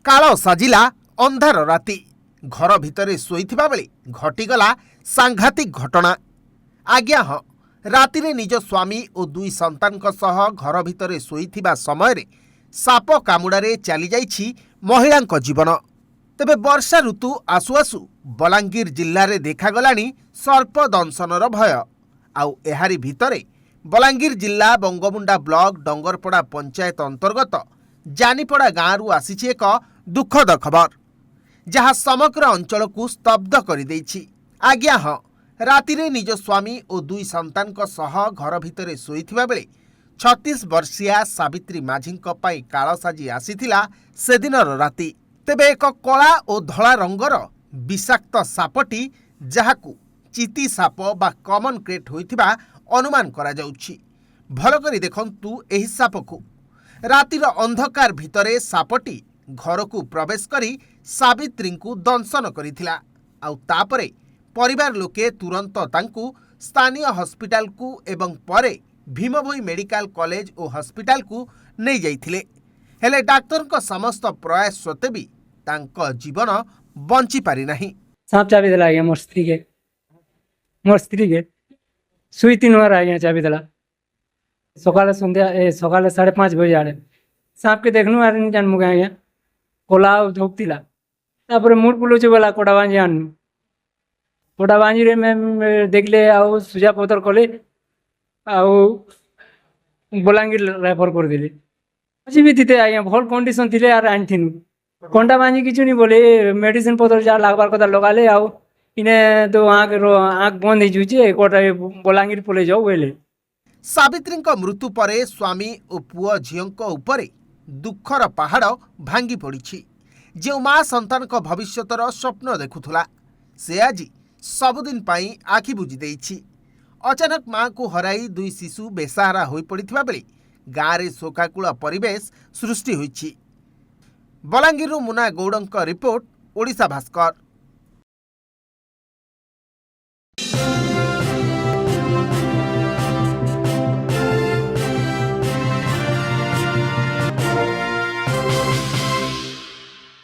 काल साजिला अंधार राति घर भितरे शोइथिबा बेले घटिगला सांघातिक घटना। आज्ञा हाँ, रातिरे निज स्वामी और दुई संतानक सह घर भितरे शोइथिबा समय रे साप कामुड़ारे चली जाइछि महिलांक जीवन। तेबे वर्षा ऋतु आसु आसु बलांगीर जिल्ला रे देखागलानी सर्प दंशनर भय। आउ एहारी भितरे बलांगीर जिल्ला बंगमुंडा ब्लॉक डंगरपड़ा पंचायत अंतर्गत जानीपड़ा गाँव आसीछि एक दुखद खबर, जहाँ समग्र अंचल को स्तब्ध कर देइछि। आज्ञा हाँ, रातिरे निज स्वामी और दुई संतानक सह घर भितरे शोइथिबा बेले 36 वर्षीया सावित्री माझींक पई काल साजी आसीथिला सेदिनर राति। तेबे एक कला और धला रंगर विषाक्त सापटी जहाकू चिति साप बा कॉमन क्रेट होइथिबा अनुमान करा जाउछि। भल करी देखंतु एही सापकू। रातिर अंधकार भितरे सापटी घर को प्रवेश करी सावित्री को दंशन करिथिला। आउ तापरे परिवार लोके तुरंत तांकू स्थानीय हॉस्पिटल को एवं परे भीमभोई मेडिकल कॉलेज और हॉस्पिटल को नहीं जाइथिले। हेले डाक्टर को समस्त प्रयास सत्वे भी तांको जीवन बंची पारि नाही। सांप चाबी देला आज्ञा मोर स्त्री के सुई 3 बार आज्ञा चाबी देला। सकाले संध्या सकाले 5:30 बजे आड़े सांप के देखनु आरे नहीं जानमु आज्ञा कोला धोपतिला। तापर मुड़ पुलुचे बोला कोड़ा बांजी आनु कोड़ा बांजी रे मैं देखले आउ सुजा पतर कले आउ बलांगीर रेफर कर दिले। अच्छी भी थी आज्ञा भल कंडीशन थिले आर आनथिनु कोंडा बांजी किछु नहीं बोले मेडिसिन पतर जा लागबार कथा लगाले आउ इने तो आँख बंद हो कोटा बलांगीर पले जाओ बोले। सावित्री मृत्यु परे स्वामी और पुओ झीओं उपरे दुखर पहाड़ भांगी पड़ी। जो माँ संतान को भविष्यतर स्वप्न देखुला से आज सबुदिन पाई आखि बुझी देइछि। अचानक माँ को हराई दुई शिशु बेसहारा हो पड़ता बेले गाँव में शोकाकूल परिवेश सृष्टि होइछि। बलांगीर मुना गौड़ रिपोर्ट, ओडिशा भास्कर।